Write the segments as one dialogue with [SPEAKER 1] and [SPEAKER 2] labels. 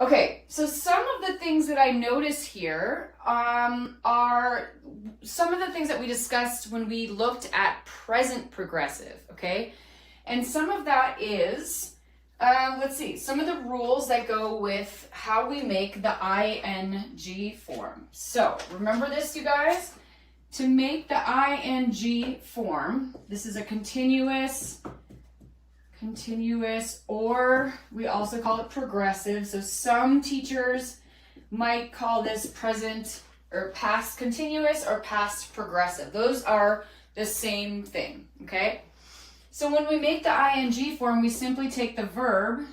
[SPEAKER 1] Okay, so some of the things that I notice here are some of the things that we discussed when we looked at present progressive, okay? And some of that is, let's see, some of the rules that go with how we make the ing form. So remember this, you guys? To make the ing form, this is a continuous, or we also call it progressive. So some teachers might call this present or past continuous or past progressive. Those are the same thing, okay? So when we make the ing form, we simply take the verb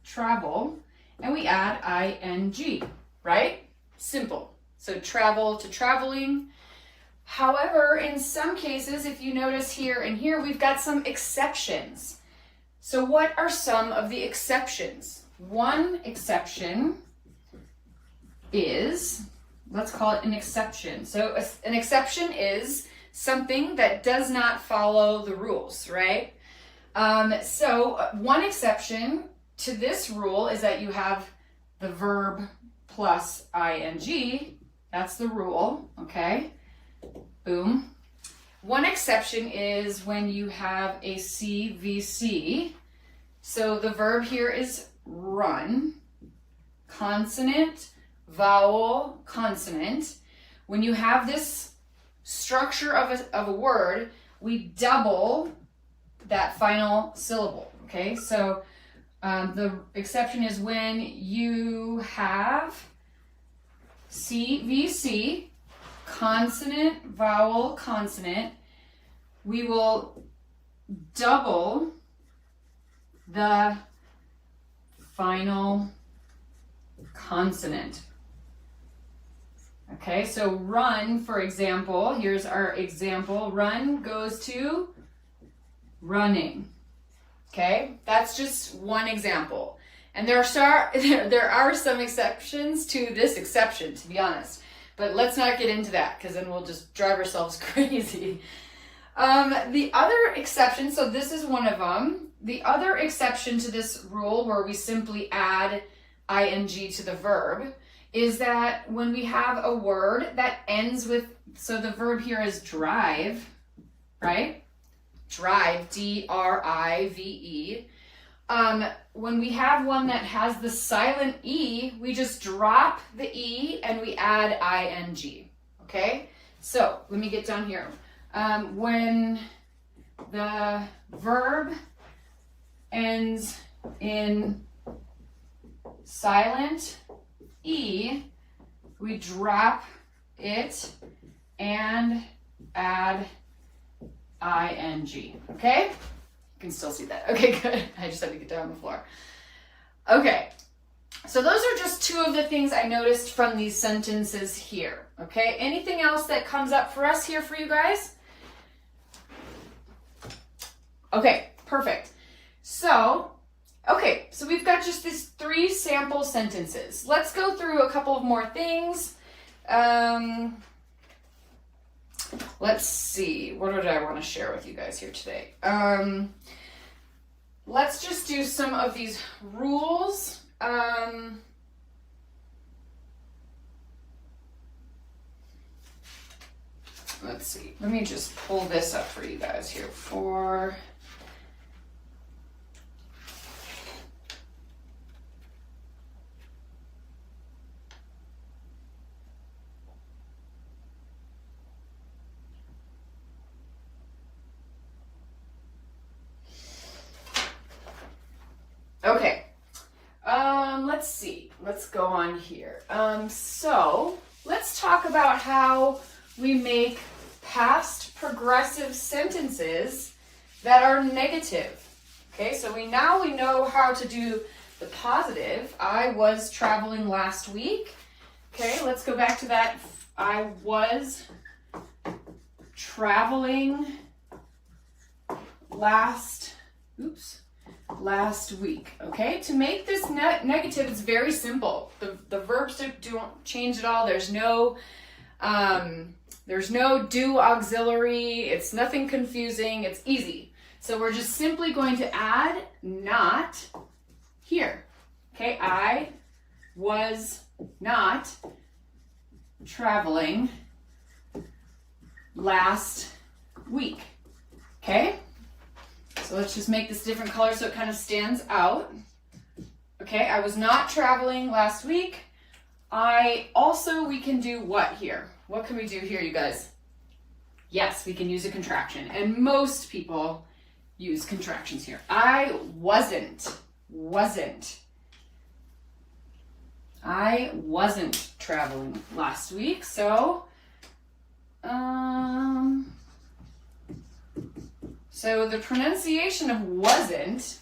[SPEAKER 1] travel and we add ing, right? Simple. So travel to traveling. However, in some cases, if you notice here and here, we've got some exceptions. So what are some of the exceptions? One exception is, let's call it an exception. So an exception is something that does not follow the rules, right? So one exception to this rule is that you have the verb plus ing. That's the rule, okay? Boom. One exception is when you have a CVC. So the verb here is run, consonant, vowel, consonant. When you have this structure of a word, we double that final syllable, okay? So the exception is when you have CVC, consonant, vowel, consonant, we will double the final consonant. Okay, so run, for example, here's our example. Run goes to running. Okay, that's just one example. And there are some exceptions to this exception, to be honest. But let's not get into that because then we'll just drive ourselves crazy. The other exception, so this is one of them. The other exception to this rule where we simply add ing to the verb is that when we have a word that ends with, so the verb here is drive, right? Drive, D-R-I-V-E. When we have one that has the silent E, we just drop the E and we add ing, okay? So let me get down here. When the verb ends in silent E, we drop it and add ing, okay? You can still see that. Okay, good. I just had to get down on the floor. Okay, so those are just two of the things I noticed from these sentences here, okay? Anything else that comes up for us here for you guys? Okay, perfect. So we've got just these 3 sample sentences. Let's go through a couple of more things. Let's see, what did I want to share with you guys here today? Let's just do some of these rules. Let's see, let me just pull this up for you guys here for... Okay, let's see, let's go on here. So let's talk about how we make past progressive sentences that are negative. Okay, so we know how to do the positive. I was traveling last week. Okay, let's go back to that. I was traveling last week. Okay, to make this negative, it's very simple. The verbs don't change at all. There's no do auxiliary. It's nothing confusing. It's easy. So we're just simply going to add not here. Okay, I was not traveling last week. Okay? So let's just make this different color so it kind of stands out. Okay, I was not traveling last week. We can do what here? What can we do here, you guys? Yes, we can use a contraction. And most people use contractions here. I wasn't traveling last week, so the pronunciation of wasn't,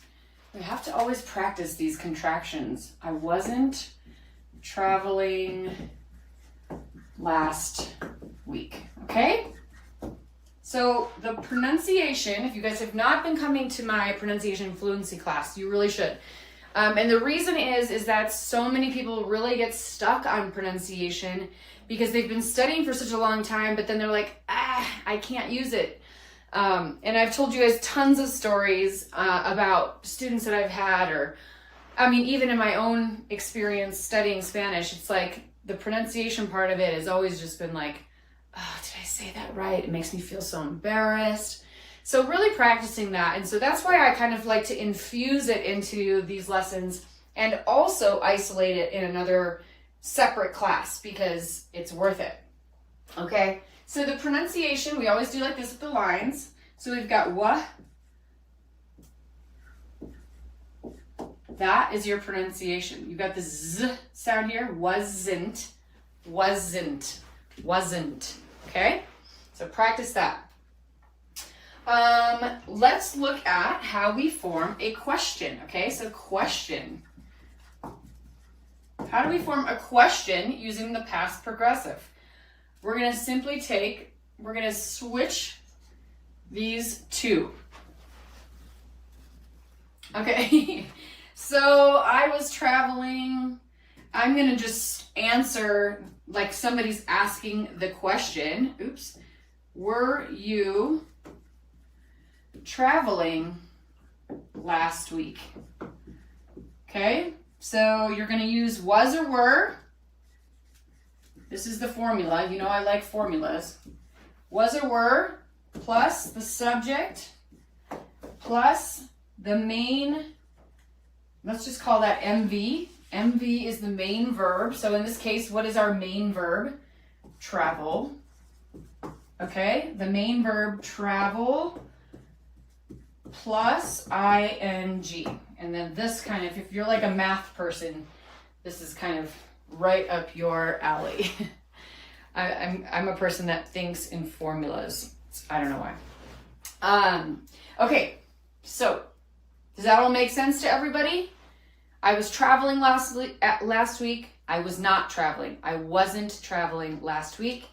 [SPEAKER 1] we have to always practice these contractions. I wasn't traveling last week, okay? So the pronunciation, if you guys have not been coming to my pronunciation fluency class, you really should. And the reason is that so many people really get stuck on pronunciation because they've been studying for such a long time, but then they're like, I can't use it. And I've told you guys tons of stories about students that I've had, or I mean, even in my own experience studying Spanish, it's like the pronunciation part of it has always just been like, oh, did I say that right? It makes me feel so embarrassed. So really practicing that. And so that's why I kind of like to infuse it into these lessons and also isolate it in another separate class because it's worth it. Okay? So the pronunciation, we always do like this with the lines. So we've got wa. That is your pronunciation. You've got the z sound here. Wasn't. Okay? So practice that. Let's look at how we form a question. Okay, so question. How do we form a question using the past progressive? We're going to switch these two. Okay, so I was traveling. I'm going to just answer like somebody's asking the question. Oops. Were you traveling last week? Okay, so you're going to use was or were. This is the formula. You know I like formulas. Was or were plus the subject plus the main, let's just call that MV. MV is the main verb. So in this case, what is our main verb? Travel. Okay, the main verb travel plus ing. And then this kind of, if you're like a math person, this is kind of right up your alley. I'm a person that thinks in formulas. I don't know why. Okay, so does that all make sense to everybody? I was traveling last week. I was not traveling. I wasn't traveling last week.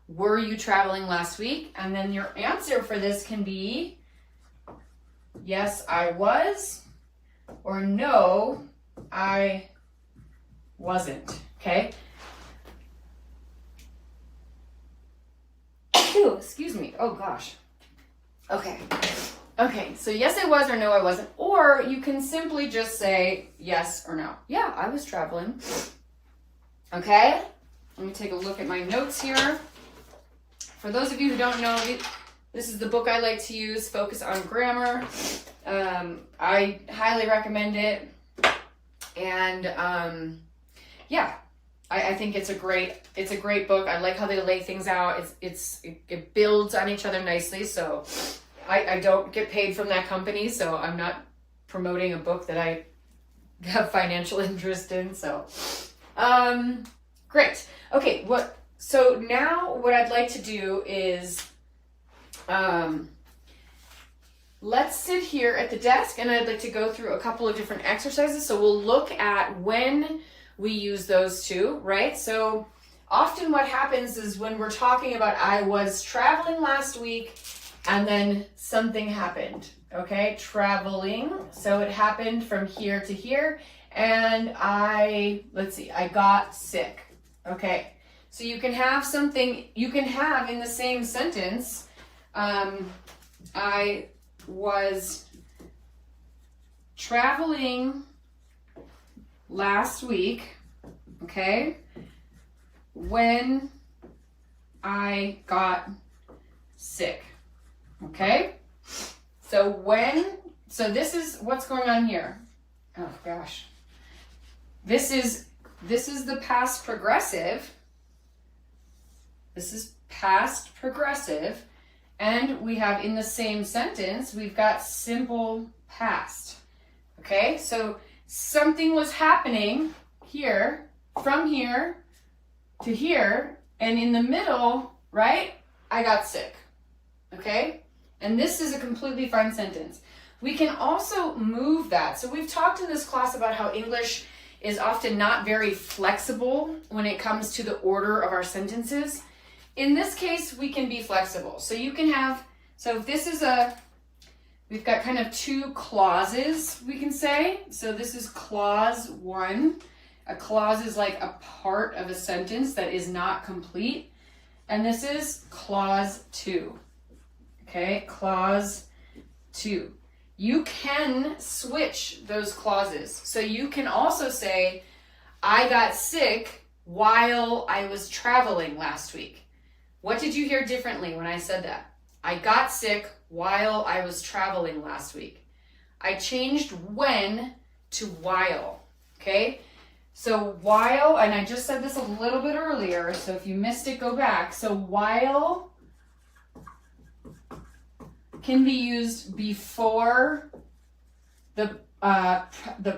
[SPEAKER 1] Were you traveling last week? And then your answer for this can be yes, I was, or no, I wasn't. Okay? Ew, excuse me. Oh gosh. Okay. Okay, so yes, I was, or no, I wasn't. Or you can simply just say yes or no. Yeah, I was traveling. Okay? Let me take a look at my notes here. For those of you who don't know, this is the book I like to use, Focus on Grammar. I highly recommend it. And yeah, I think it's a great book. I like how they lay things out. It builds on each other nicely. So I don't get paid from that company, so I'm not promoting a book that I have financial interest in. So great. Okay, so now what I'd like to do is let's sit here at the desk, and I'd like to go through a couple of different exercises. So we'll look at when we use those two, right? So often what happens is when we're talking about I was traveling last week and then something happened, okay? Traveling, so it happened from here to here, and I got sick, okay? So you can have something, you can have in the same sentence, I was traveling last week, okay? When I got sick, okay? So this is what's going on here. Oh gosh. This is the past progressive. This is past progressive. And we have in the same sentence, we've got simple past. Okay, so something was happening here, from here to here, and in the middle, right, I got sick. Okay, and this is a completely fine sentence. We can also move that. So we've talked in this class about how English is often not very flexible when it comes to the order of our sentences. In this case, we can be flexible. So you can have, so if this is we've got kind of two clauses, we can say. So this is clause 1. A clause is like a part of a sentence that is not complete. And this is clause 2. Okay, clause 2. You can switch those clauses. So you can also say, I got sick while I was traveling last week. What did you hear differently when I said that? I got sick while I was traveling last week. I changed when to while, okay? So while, and I just said this a little bit earlier, so if you missed it, go back. So while can be used before the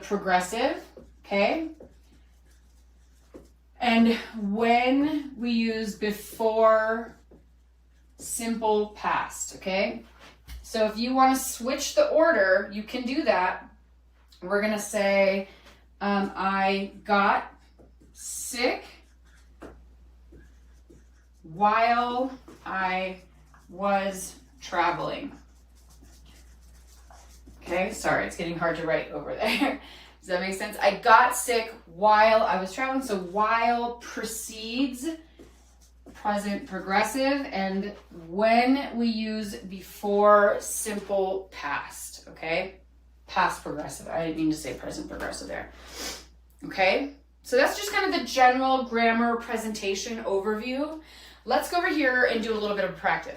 [SPEAKER 1] progressive, okay? And when we use before simple past, okay? So if you want to switch the order, you can do that. We're going to say, I got sick while I was traveling. Okay, sorry, it's getting hard to write over there. Does that make sense? I got sick while I was traveling. So while precedes present progressive, and when we use before simple past, okay? Past progressive. I didn't mean to say present progressive there. Okay? So that's just kind of the general grammar presentation overview. Let's go over here and do a little bit of practice.